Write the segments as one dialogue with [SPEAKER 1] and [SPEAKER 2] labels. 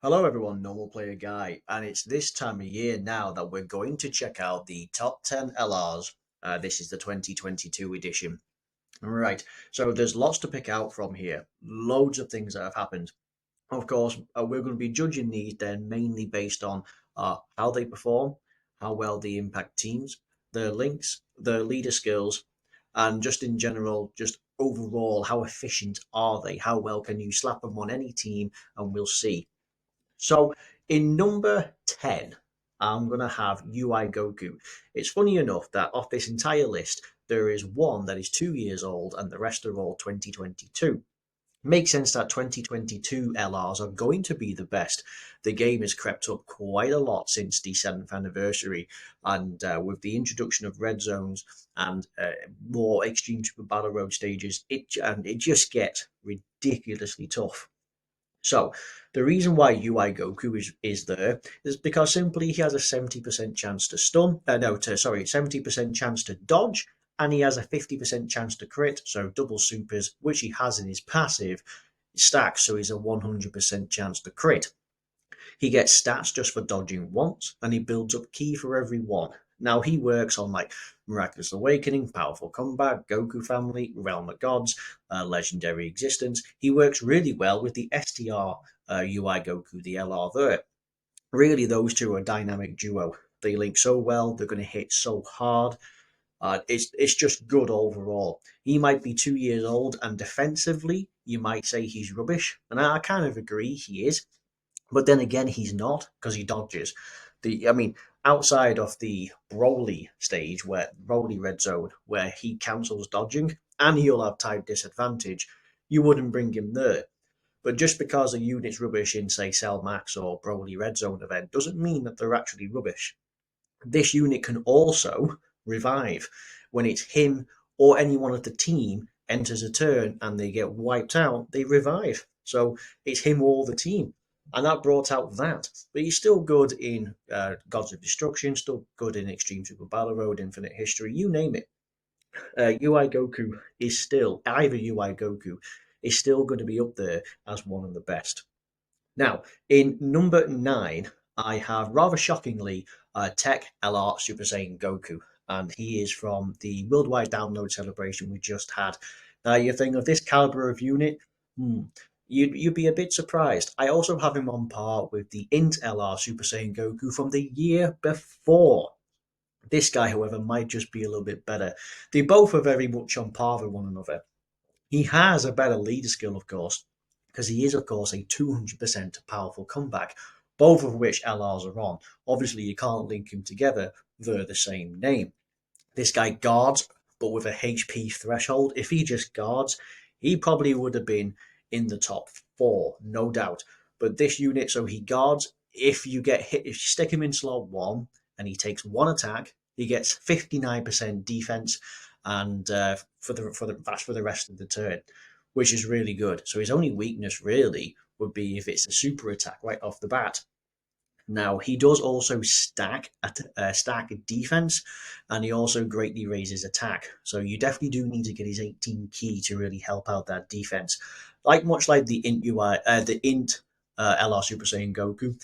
[SPEAKER 1] Hello everyone, Normal Player Guy, and it's this time of year now that we're going to check out the top 10 LRs. This is the 2022 edition. Right, so there's lots to pick out from here, loads of things that have happened. Of course, we're going to be judging these then mainly based on how they perform, how well they impact teams, their links, their leader skills, and just in general, just overall, how efficient are they? How well can you slap them on any team, and we'll see. So in number 10, I'm going to have UI Goku. It's funny enough that off this entire list, there is one that is 2 years old and the rest are all 2022. Makes sense that 2022 LRs are going to be the best. The game has crept up quite a lot since the 7th anniversary, and with the introduction of red zones and more extreme super battle road stages, it just gets ridiculously tough. So the reason why UI Goku is there is because simply he has a 70% chance to stun, no, to, sorry, 70% chance to dodge, and he has a 50% chance to crit, so double supers, which he has in his passive, stacks, so he's a 100% chance to crit. He gets stats just for dodging once, and he builds up ki for every one. Now he works on like Miraculous Awakening, Powerful Comeback, Goku Family, Realm of Gods, Legendary Existence. He works really well with the STR UI Goku, the LR there. Really, those two are a dynamic duo. They link so well, they're going to hit so hard. It's just good overall. He might be 2 years old, and defensively, you might say he's rubbish, and I kind of agree he is. But then again, he's not because he dodges. I mean, outside of the Broly stage, where Broly Red Zone, where he cancels dodging and he'll have type disadvantage, you wouldn't bring him there. But just because a unit's rubbish in, say, Cell Max or Broly Red Zone event doesn't mean that they're actually rubbish. This unit can also revive when it's him or anyone of the team enters a turn and they get wiped out, they revive. So it's him or the team. And that brought out that. But he's still good in Gods of Destruction, still good in Extreme Super Battle Road, Infinite History, you name it. UI Goku is still, either UI Goku is still going to be up there as one of the best. Now, in number 9, I have rather shockingly Tech LR Super Saiyan Goku, and he is from the worldwide download celebration we just had. Now, you think of this caliber of unit, hmm, you'd be a bit surprised. I also have him on par with the Int LR Super Saiyan Goku from the year before. This guy, however, might just be a little bit better. They both are very much on par with one another. He has a better leader skill, of course, because he is, of course, a 200% powerful comeback, both of which LRs are on. Obviously, you can't link them together, they're the same name. This guy guards, but with a HP threshold. If he just guards, he probably would have been in the top 4, no doubt. But this unit, so he guards. If you get hit, if you stick him in slot 1 and he takes one attack, he gets 59% defense, and that's for the rest of the turn, which is really good. So his only weakness really would be if it's a super attack right off the bat. Now he does also stack defense, and he also greatly raises attack. So you definitely do need to get his 18 ki to really help out that defense. Much like the int LR Super Saiyan Goku,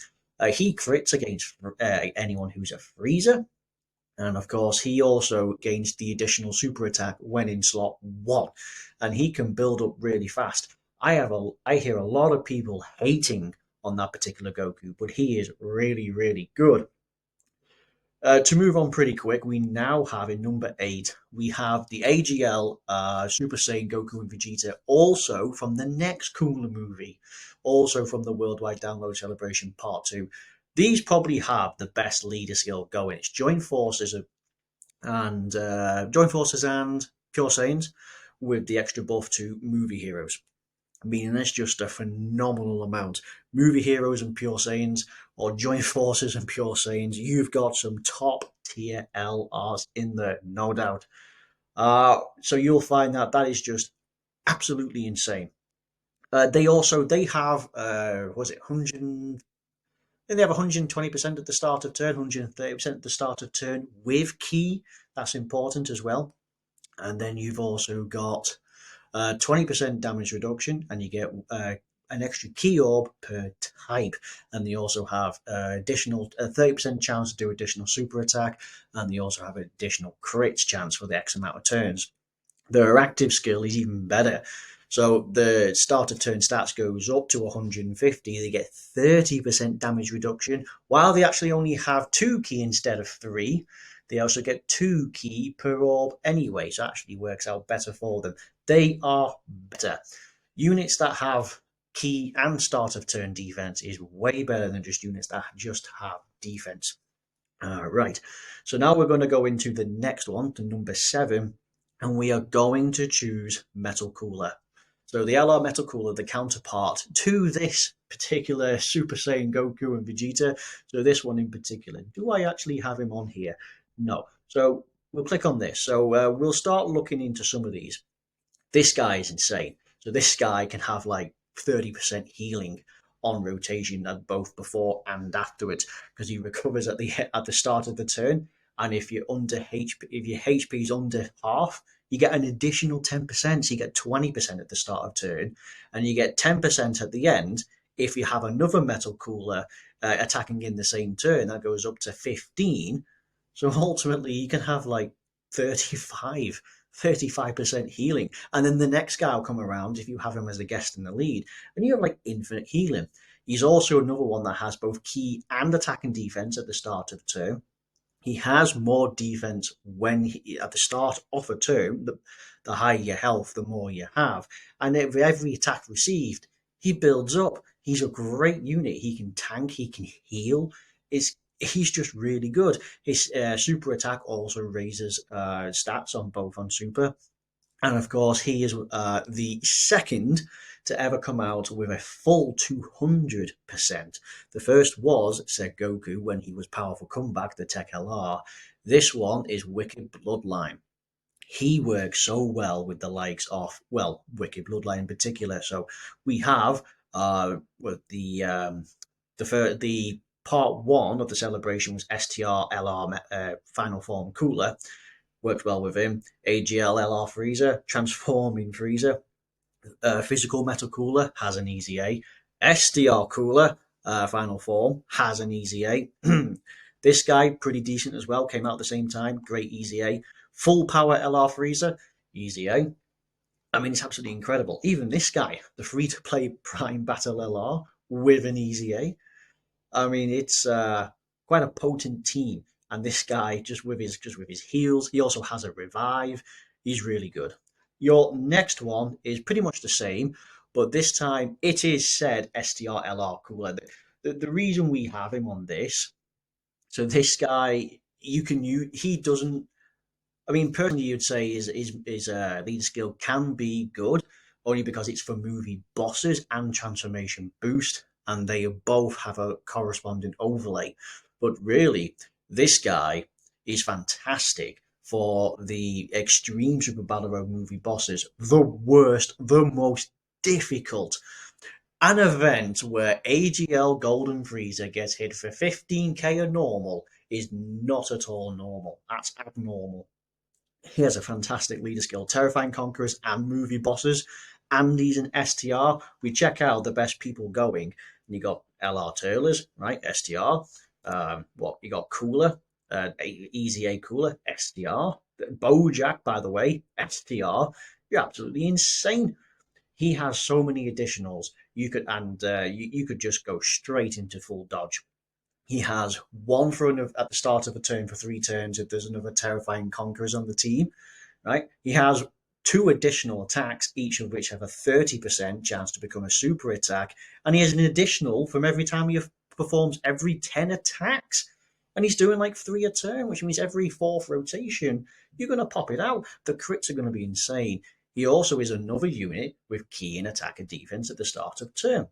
[SPEAKER 1] he crits against anyone who's a freezer, and of course, he also gains the additional super attack when in slot 1, and he can build up really fast. I hear a lot of people hating on that particular Goku, but he is really, really good. To move on pretty quick, we now have in number 8, we have the AGL Super Saiyan Goku and Vegeta, also from the next Cooler movie, also from the Worldwide Download Celebration Part 2. These probably have the best leader skill going. It's Joint Forces and Pure Saiyans with the extra buff to movie heroes, meaning that's just a phenomenal amount. Movie heroes and Pure Saiyans, or Joint Forces and Pure Saiyans, you've got some top tier LRs in there, no doubt. So you'll find that that is just absolutely insane. They have was it 100? They have 120% at the start of turn, 130% at the start of turn with ki. That's important as well. And then you've also got 20% damage reduction, and you get an extra key orb per type, and they also have additional 30% chance to do additional super attack, and they also have additional crits chance for the X amount of turns. Their active skill is even better. So the start of turn stats goes up to 150. They get 30% damage reduction, while they actually only have 2 key instead of 3. They also get 2 key per orb anyway, so it actually works out better for them. They are better. Units that have key and start of turn defense is way better than just units that just have defense. Right, so now we're going to go into the next one, the number 7, and we are going to choose Metal Cooler. So the LR Metal Cooler, the counterpart to this particular Super Saiyan Goku and Vegeta. So this one in particular, do I actually have him on here? No. So we'll click on this. So we'll start looking into some of these. This guy is insane. So this guy can have like 30% healing on rotation at both before and afterwards, because he recovers at the start of the turn. And if you're under HP, if your HP is under half, you get an additional 10%. So you get 20% at the start of turn, and you get 10% at the end if you have another Metal Cooler attacking in the same turn. That goes up to 15. So ultimately, you can have like 35% healing. And then the next guy will come around if you have him as a guest in the lead, and you have like infinite healing. He's also another one that has both key and attack and defense at the start of the turn. He has more defense at the start of a turn. The higher your health, the more you have. And every attack received, he builds up. He's a great unit. He can tank, he can heal. He's just really good. His super attack also raises stats on super. And of course, he is the second to ever come out with a full 200%. The first was Said Goku when he was Powerful Comeback, the Tech LR. This one is Wicked Bloodline. He works so well with the likes of, well, Wicked Bloodline in particular. So we have the part 1 of the celebration was STR LR Final Form Cooler. Worked well with him. AGL LR Freezer, Transforming Freezer, Physical Metal Cooler has an easy A. SDR Cooler, Final Form, has an easy A. This guy, pretty decent as well, came out at the same time, great easy A. Full Power LR Freezer, easy A. I mean, it's absolutely incredible. Even this guy, the free-to-play Prime Battle LR with an easy A. I mean, it's quite a potent team. And this guy, just with his heals, he also has a revive. He's really good. Your next one is pretty much the same, but this time it is said STR LR Cooler. The reason we have him on this, so this guy, he doesn't. I mean, personally, you'd say his lead skill can be good, only because it's for movie bosses and transformation boost, and they both have a corresponding overlay. But really, this guy is fantastic for the extreme Super Battle Road movie bosses, the worst, the most difficult. An event where AGL Golden Freezer gets hit for 15k a normal is not at all normal. That's abnormal. He has a fantastic leader skill, Terrifying Conquerors and movie bosses, and he's an STR. We check out the best people going, and you got LR Turlers, right? STR. You got Cooler, Easy A Cooler, STR. Bojack, by the way, STR. You're absolutely insane. He has so many additionals. You could just go straight into full dodge. He has one at the start of a turn for 3 turns if there's another Terrifying Conquerors on the team, right? He has 2 additional attacks, each of which have a 30% chance to become a super attack, and he has an additional from every time he performs every 10 attacks. And he's doing like 3 a turn, which means every 4th rotation, you're going to pop it out. The crits are going to be insane. He also is another unit with key in attack and defense at the start of turn.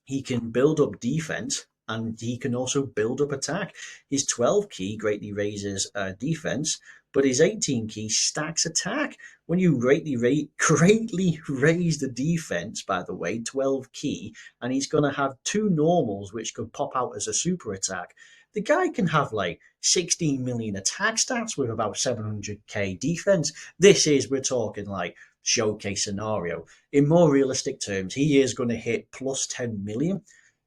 [SPEAKER 1] He can build up defense, and he can also build up attack. His 12 key greatly raises defense, but his 18 key stacks attack. When you greatly raise the defense, by the way, 12 key, and he's going to have 2 normals which could pop out as a super attack. The guy can have like 16 million attack stats with about 700k defense. We're talking like showcase scenario. In more realistic terms, he is going to hit plus 10 million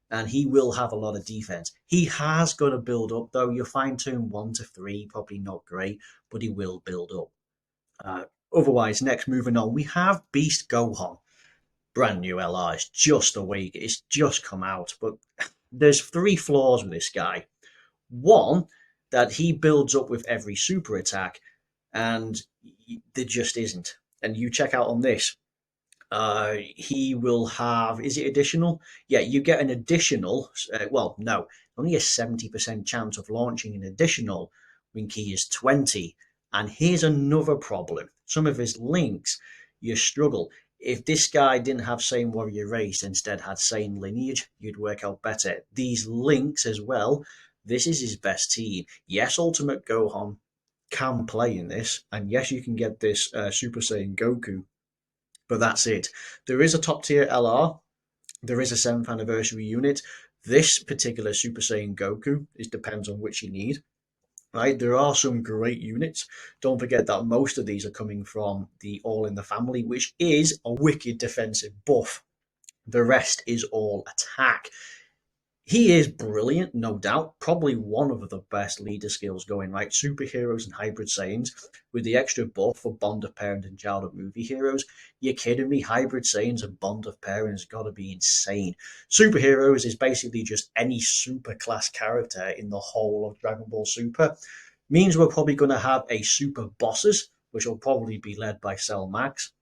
[SPEAKER 1] and he will have a lot of defense. He has got to build up, though. You'll find turn 1 to 3, probably not great, but he will build up. Otherwise, next moving on, we have Beast Gohan. Brand new LR. It's just awake. It's just come out. But there's 3 flaws with this guy. One, that he builds up with every super attack, and there just isn't. And you check out on this. He will have, is it additional? Yeah, you get an additional, well, no, only a 70% chance of launching an additional when key is 20. And here's another problem. Some of his links, you struggle. If this guy didn't have Saiyan Warrior Race, instead had Saiyan Lineage, you'd work out better. These links as well, this is his best team. Yes, Ultimate Gohan can play in this, and yes, you can get this Super Saiyan Goku, but that's it. There is a top tier LR. There is a 7th anniversary unit. This particular Super Saiyan Goku, it depends on which you need. Right, there are some great units. Don't forget that most of these are coming from the All in the Family, which is a wicked defensive buff. The rest is all attack. He is brilliant, no doubt. Probably one of the best leader skills going, right? Superheroes and Hybrid Saiyans with the extra buff for Bond of Parent and Childhood movie heroes. You're kidding me? Hybrid Saiyans and Bond of Parents got to be insane. Superheroes is basically just any super class character in the whole of Dragon Ball Super. Means we're probably going to have a Super Bosses, which will probably be led by Cell Max.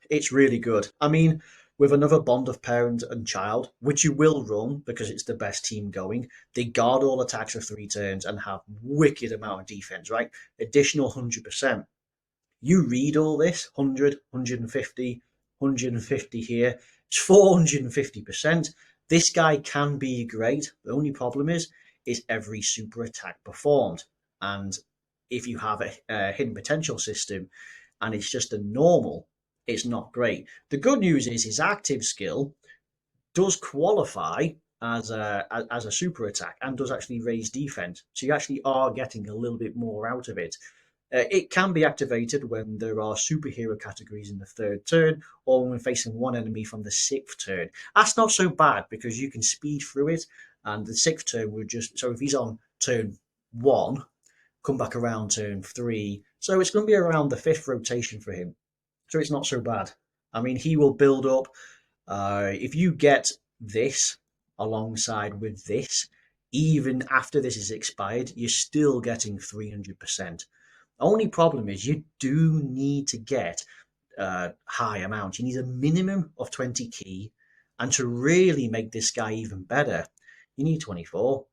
[SPEAKER 1] It's really good. I mean, with another bond of parent and child, which you will run because it's the best team going. They guard all attacks for 3 turns and have wicked amount of defense, right? Additional 100%. You read all this, 100, 150, 150 here. It's 450%. This guy can be great. The only problem is every super attack performed. And if you have a hidden potential system and it's just a normal, it's not great. The good news is his active skill does qualify as a super attack and does actually raise defense. So you actually are getting a little bit more out of it. It can be activated when there are superhero categories in the 3rd turn or when facing one enemy from the 6th turn. That's not so bad because you can speed through it, and the 6th turn would just, so if he's on turn 1, come back around turn 3. So it's going to be around the 5th rotation for him. So it's not so bad. I mean, he will build up. If you get this alongside with this, even after this is expired, you're still getting 300%. Only problem is you do need to get high amounts. You need a minimum of 20 key. And to really make this guy even better, you need 24.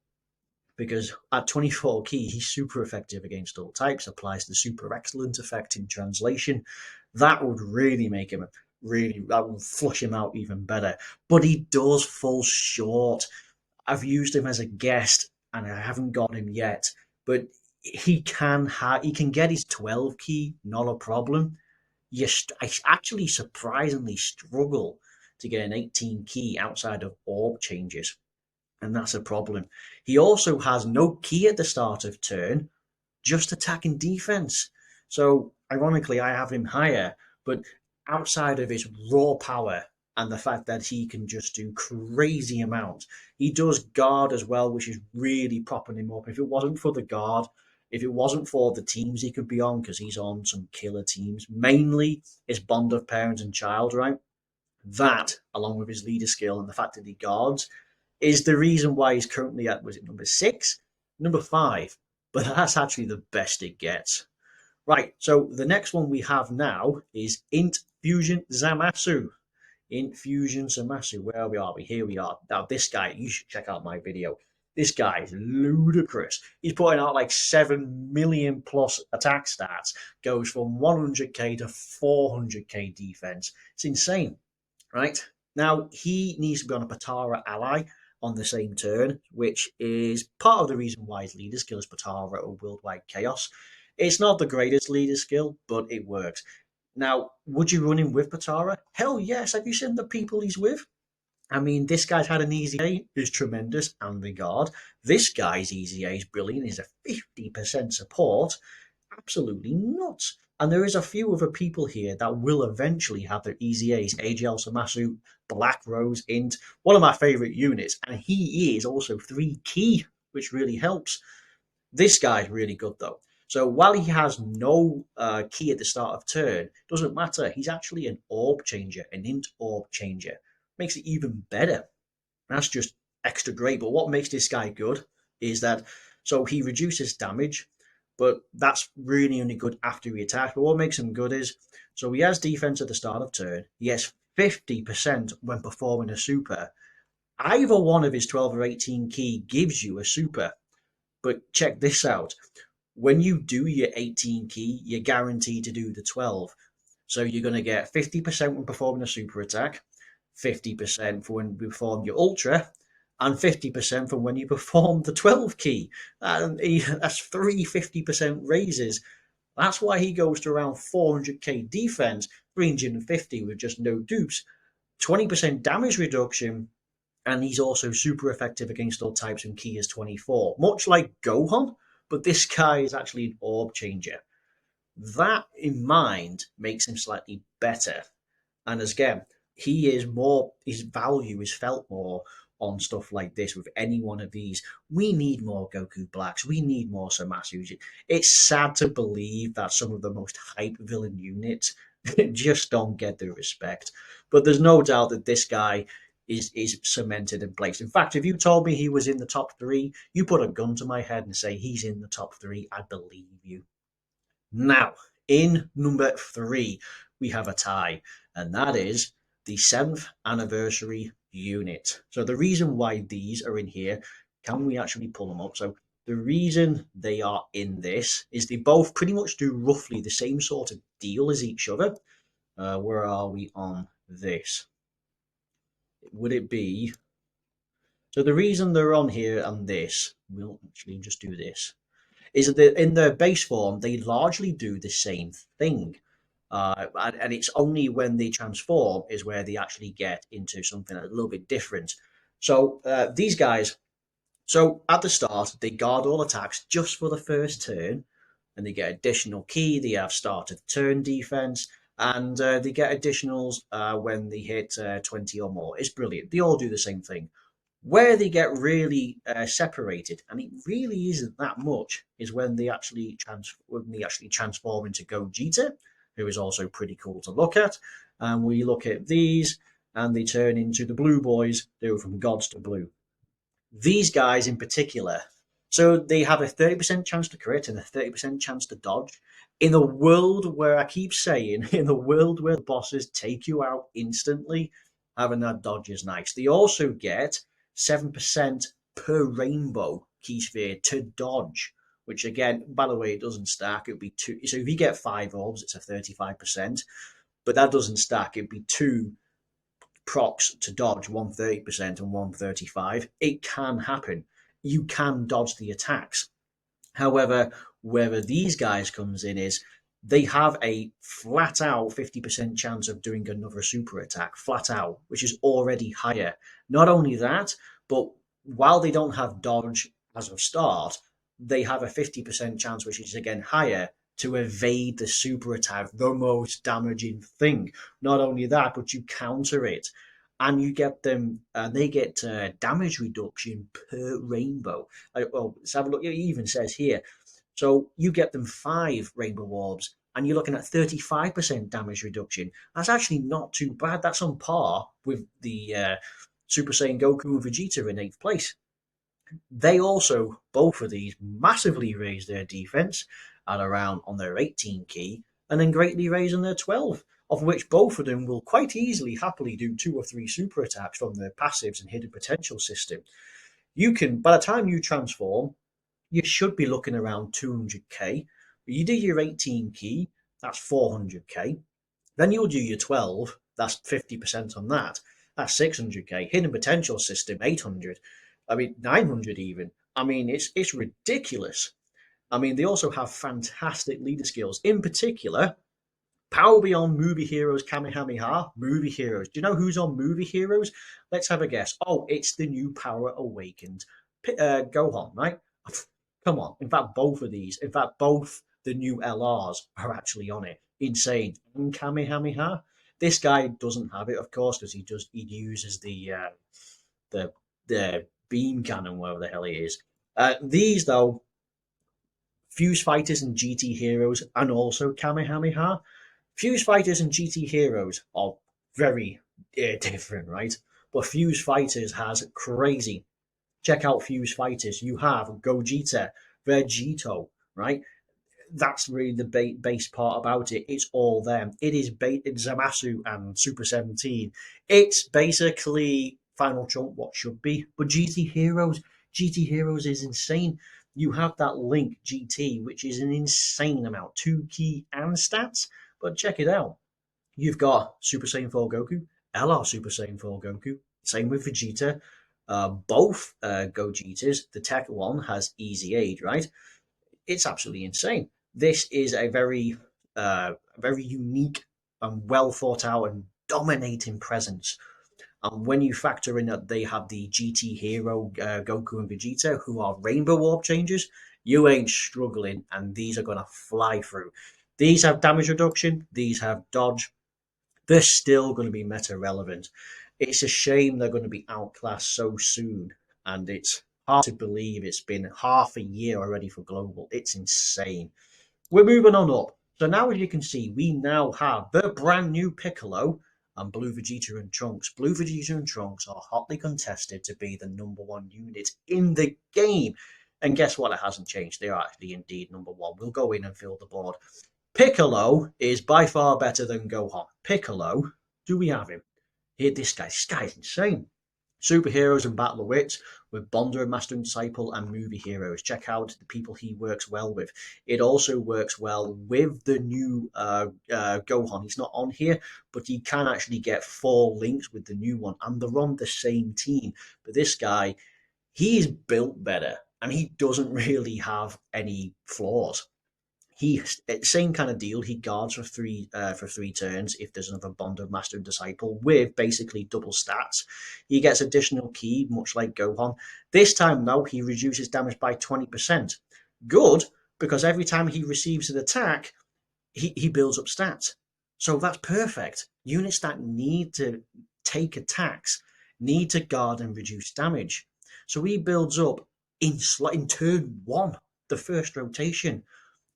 [SPEAKER 1] Because at 24 key, he's super effective against all types, applies the super excellent effect in translation. That would really make him that would flush him out even better. But he does fall short. I've used him as a guest and I haven't got him yet. But he can get his 12 key, not a problem. I actually surprisingly struggle to get an 18 key outside of orb changes. And that's a problem. He also has no key at the start of turn, just attack and defense. So, ironically, I have him higher, but outside of his raw power and the fact that he can just do crazy amounts, he does guard as well, which is really propping him up. If it wasn't for the guard, if it wasn't for the teams he could be on, because he's on some killer teams, mainly his bond of parent and child, right? That, along with his leader skill and the fact that he guards, is the reason why he's currently at, was it number 6? Number 5. But that's actually the best it gets. Right, so the next one we have now is Int Fusion Zamasu. Int Fusion Zamasu, where are we? Here we are. Now this guy, you should check out my video. This guy is ludicrous. He's putting out like 7 million plus attack stats. Goes from 100k to 400k defense. It's insane, right? Now, he needs to be on a Potara ally on the same turn, which is part of the reason why his leader skill is Potara or Worldwide Chaos. It's not the greatest leader skill, but it works. Now, would you run him with Potara? Hell yes. Have you seen the people he's with? I mean, this guy's had an easy A, is tremendous, and the guard. This guy's easy A is brilliant, is a 50% support. Absolutely nuts. And there is a few other people here that will eventually have their easy A's. AGL Samasu, Black Rose, Int, one of my favourite units. And he is also 3 key, which really helps. This guy's really good though. So while he has no key at the start of turn, doesn't matter. He's actually an orb changer, an int orb changer. Makes it even better. That's just extra great. But what makes this guy good is that so he reduces damage, but that's really only good after he attacks. But what makes him good is so he has defense at the start of turn. He has 50% when performing a super. Either one of his 12 or 18 key gives you a super. But check this out. When you do your 18 key, you're guaranteed to do the 12. So you're going to get 50% when performing a super attack, 50% for when you perform your ultra, and 50% from when you perform the 12 key. And that's 50% raises. That's why he goes to around 400k defense, 350 with just no dupes, 20% damage reduction, and he's also super effective against all types, and key is 24. Much like Gohan, but this guy is actually an orb changer. That in mind makes him slightly better. And as again, he is more, his value is felt more on stuff like this with any one of these. We need more Goku Blacks. We need more Zamasus. It's sad to believe that some of the most hype villain units just don't get the respect. But there's no doubt that this guy is cemented in place. In fact, if you told me he was in the top 3, you put a gun to my head and say he's in the top 3, I'd believe you. Now, in number 3, we have a tie, and that is the 7th anniversary unit. So the reason why these are in here, can we actually pull them up? So the reason they are in this is they both pretty much do roughly the same sort of deal as each other. Where are we on this? Would it be... So the reason they're on here and this, we'll actually just do this, is that in their base form, they largely do the same thing. And it's only when they transform is where they actually get into something a little bit different. So these guys, so at the start, they guard all attacks just for the first turn, and they get additional key. They have start of turn defense, and they get additionals when they hit 20 or more. It's brilliant. They all do the same thing. Where they get really separated, and it really isn't that much, is when they actually transform into Gogeta, who is also pretty cool to look at. And we look at these, and they turn into the Blue Boys. They go from gods to blue. These guys in particular, so they have a 30% chance to crit and a 30% chance to dodge. In a world where I keep saying, in a world where the bosses take you out instantly, having that dodge is nice. They also get 7% per rainbow key sphere to dodge, which again, by the way, it doesn't stack. It would be 2. So if you get 5 orbs, it's a 35%, but that doesn't stack. It'd be 2 procs to dodge, 130% and 135. It can happen. You can dodge the attacks. However, where these guys comes in is they have a flat out 50% chance of doing another super attack, flat out, which is already higher. Not only that, but while they don't have dodge as of start, they have a 50% chance, which is again higher, to evade the super attack, the most damaging thing. Not only that, but you counter it, and you get them, they get damage reduction per rainbow. Well, let's have a look. It even says here, so you get them 5 rainbow orbs, and you're looking at 35% damage reduction. That's actually not too bad. That's on par with the Super Saiyan Goku and Vegeta in 8th place. They also, both of these, massively raise their defense at around on their 18 key, and then greatly raise on their 12, of which both of them will quite easily happily do 2 or 3 super attacks from their passives and hidden potential system. You can, by the time you transform, you should be looking around 200k. You do your 18 key, that's 400k. Then you'll do your 12, that's 50% on that. That's 600k. Hidden potential system, 800. I mean, 900 even. I mean, it's ridiculous. I mean, they also have fantastic leader skills. In particular, Power Beyond Movie Heroes Kamehameha, Movie Heroes. Do you know who's on Movie Heroes? Let's have a guess. Oh, it's the new Power Awakened Gohan, right? Come on. In fact, both of these. In fact, both the new LRs are actually on it. Insane. And Kamehameha. This guy doesn't have it, of course, because he uses the the beam cannon, whatever the hell it is. These though, Fuse Fighters and GT Heroes, and also Kamehameha. Fuse Fighters and GT Heroes are very different, right? But Fuse Fighters has crazy. Check out Fuse Fighters. You have Gogeta, Vegito, right? That's really the base part about it. It's all them. It's Zamasu and Super 17. It's basically Final Chunk what should be. But GT Heroes is insane. You have that Link GT, which is an insane amount, 2 key and stats. But check it out. You've got Super Saiyan 4 Goku, LR Super Saiyan 4 Goku. Same with Vegeta. Both Gogetas. The Tech one has Easy Age, right? It's absolutely insane. This is a very unique and well thought out and dominating presence. And when you factor in that they have the GT Hero Goku and Vegeta, who are Rainbow Warp changes, you ain't struggling, and these are going to fly through. These have damage reduction, these have dodge. They're still going to be meta relevant. It's a shame they're going to be outclassed so soon, and it's hard to believe it's been half a year already for Global. It's insane. We're moving on up. So now, as you can see, we now have the brand new Piccolo and Blue Vegeta and Trunks. Blue Vegeta and Trunks are hotly contested to be the #1 unit in the game. And guess what? It hasn't changed. They are actually indeed #1. We'll go in and fill the board. Piccolo is by far better than Gohan. Piccolo, do we have him? Here, this guy's insane. Superheroes and Battle of Wits with Bonder and Master and Disciple and movie heroes. Check out the people he works well with. It also works well with the new Gohan. He's not on here, but he can actually get 4 links with the new one, and they're on the same team. But this guy, he is built better, and he doesn't really have any flaws. He same kind of deal. He guards for three turns if there's another Bond of Master and Disciple with basically double stats. He gets additional ki, much like Gohan. This time though, he reduces damage by 20%. Good, because every time he receives an attack, he builds up stats. So that's perfect. Units that need to take attacks need to guard and reduce damage. So he builds up in turn 1, the first rotation.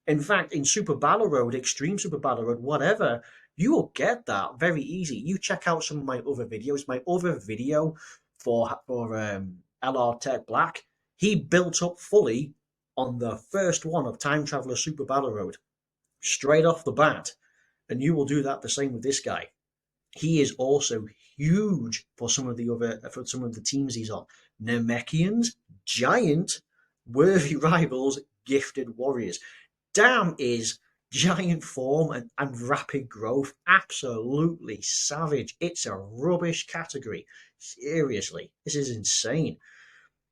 [SPEAKER 1] In fact, in Super Battle Road, Extreme Super Battle Road, whatever, you will get that very easy. You check out some of my other videos. My other video for LR Tech Black, he built up fully on the first one of Time Traveler Super Battle Road, straight off the bat. And you will do that the same with this guy. He is also huge for some of the teams he's on. Namekians, giant, worthy rivals, gifted warriors. Damn is giant form and rapid growth. Absolutely savage. It's a rubbish category. Seriously, this is insane.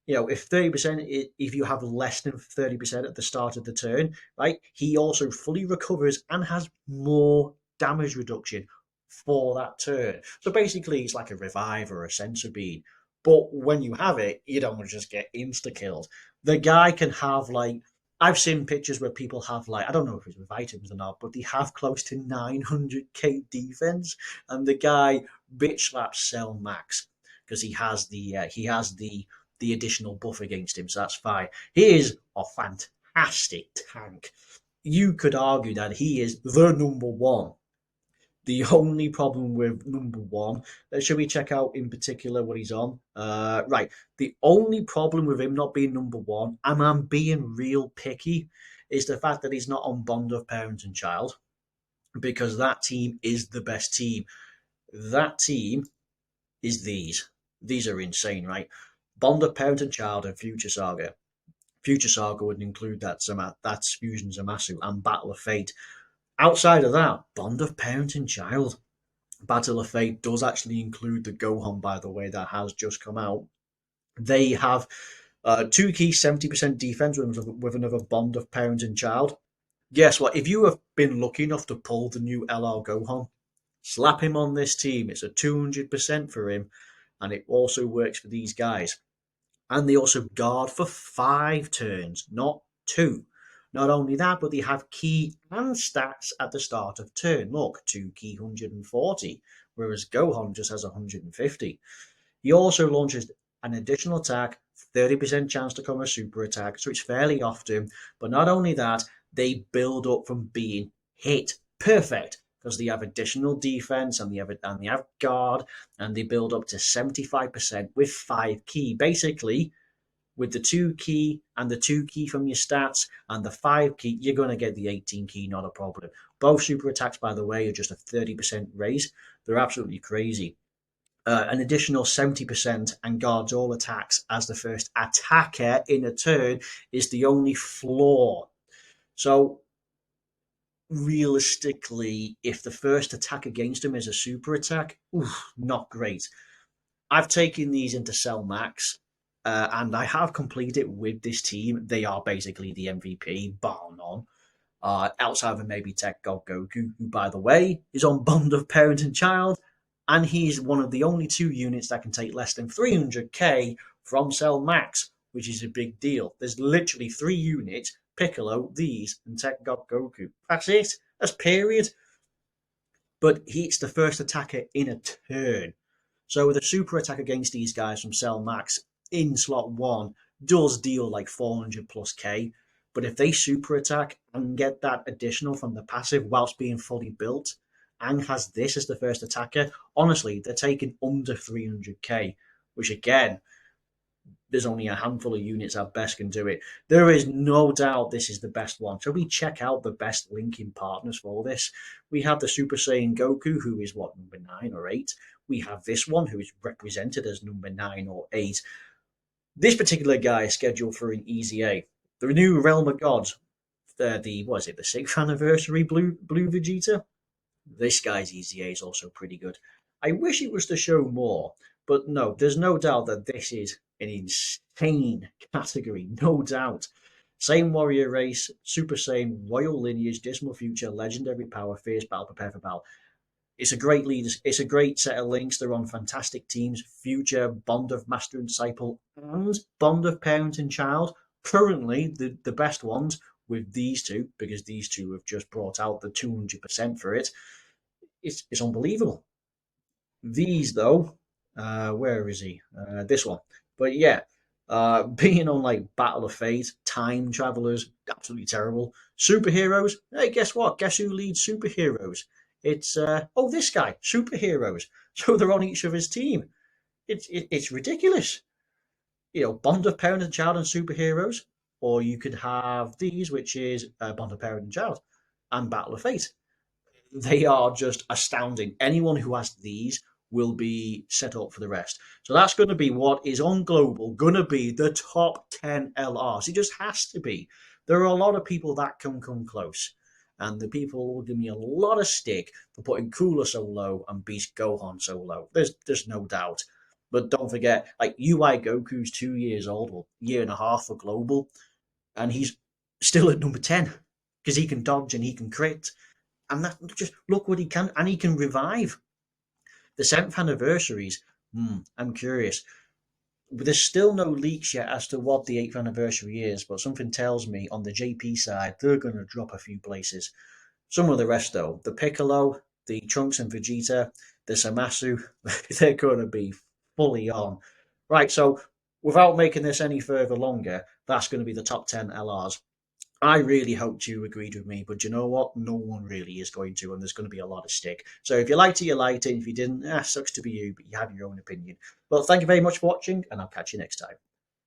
[SPEAKER 1] If 30%, if you have less than 30% at the start of the turn, right, he also fully recovers and has more damage reduction for that turn. So basically, it's like a revive or a sensor bead. But when you have it, you don't just get insta killed. The guy can have I've seen pictures where people have I don't know if it's with items or not, but they have close to 900k defense, and the guy bitch slaps Cell Max because he has the additional buff against him, so that's fine. He is a fantastic tank. You could argue that he is the #1. The only problem with #1, should we check out in particular what he's on? Right. The only problem with him not being #1, and I'm being real picky, is the fact that he's not on Bond of Parent and Child, because that team is the best team. That team is these. These are insane, right? Bond of Parent and Child and Future Saga. Future Saga would include that's Fusion Zamasu and Battle of Fate. Outside of that, Bond of Parent and Child. Battle of Fate does actually include the Gohan, by the way, that has just come out. They have 2 key 70% defense with another Bond of Parent and Child. Guess what? If you have been lucky enough to pull the new LR Gohan, slap him on this team. It's a 200% for him, and it also works for these guys. And they also guard for 5 turns, not 2. Not only that, but they have ki and stats at the start of turn. Look, 2 ki 140, whereas Gohan just has 150. He also launches an additional attack, 30% chance to come a super attack, so it's fairly often. But not only that, they build up from being hit. Perfect, because they have additional defense and they have guard, and they build up to 75% with 5 ki. Basically, with the 2 ki and the 2 ki from your stats and the 5 ki, you're going to get the 18 ki, not a problem. Both super attacks, by the way, are just a 30% raise. They're absolutely crazy. An additional 70% and guards all attacks as the first attacker in a turn is the only flaw. So, realistically, if the first attack against him is a super attack, not great. I've taken these into Cell Max, and I have completed with this team. They are basically the MVP, bar none. Outside of maybe Tech God Goku, who, by the way, is on Bond of Parent and Child, and he's one of the only 2 units that can take less than 300k from Cell Max, which is a big deal. There's literally 3 units, Piccolo, these, and Tech God Goku. That's it. That's period. But he's the first attacker in a turn. So with a super attack against these guys from Cell Max in slot 1 does deal like 400 plus K. But if they super attack and get that additional from the passive whilst being fully built, and has this as the first attacker, honestly, they're taking under 300k, which again, there's only a handful of units at best can do it. There is no doubt this is the best one. So we check out the best linking partners for this. We have the Super Saiyan Goku, who is what, number 9 or 8. We have this one, who is represented as number 9 or 8. This particular guy is scheduled for an Easy A. The new Realm of Gods, the 6th anniversary Blue Vegeta. This guy's Easy A is also pretty good. I wish it was to show more, but no, there's no doubt that this is an insane category, no doubt. Same warrior race, Super Saiyan, Royal Lineage, Dismal Future, Legendary Power, Fierce Battle, Prepare for Battle. It's a great leaders. It's a great set of links. They're on fantastic teams. Future, Bond of Master and Disciple, and Bond of Parent and Child. Currently, the best ones with these 2, because these 2 have just brought out the 200% for it. It's unbelievable. These though, where is he? This one. But yeah, being on like Battle of Fate, Time Travelers, absolutely terrible. Superheroes. Hey, guess what? Guess who leads superheroes? It's this guy. Superheroes. So they're on each other's team. It's ridiculous. Bond of Parent and Child and superheroes, or you could have these, which is Bond of Parent and Child, and Battle of Fate. They are just astounding. Anyone who has these will be set up for the rest. So that's going to be what is on Global, going to be the top 10 LRs. It just has to be. There are a lot of people that can come close. And the people will give me a lot of stick for putting Cooler so low and Beast Gohan so low. There's no doubt. But don't forget, like UI Goku's 2 years old, or year and a half for Global, and he's still at number 10 because he can dodge and he can crit. And that, just look what he can, and he can revive. The 7th anniversaries, I'm curious. There's still no leaks yet as to what the 8th anniversary is, but something tells me on the JP side, they're going to drop a few places. Some of the rest, though, the Piccolo, the Trunks and Vegeta, the Zamasu, they're going to be fully on. Right, so without making this any further longer, that's going to be the top 10 LRs. I really hoped you agreed with me, but you know what? No one really is going to, and there's going to be a lot of stick. So if you liked it, you liked it. If you didn't, sucks to be you, but you have your own opinion. Well, thank you very much for watching, and I'll catch you next time.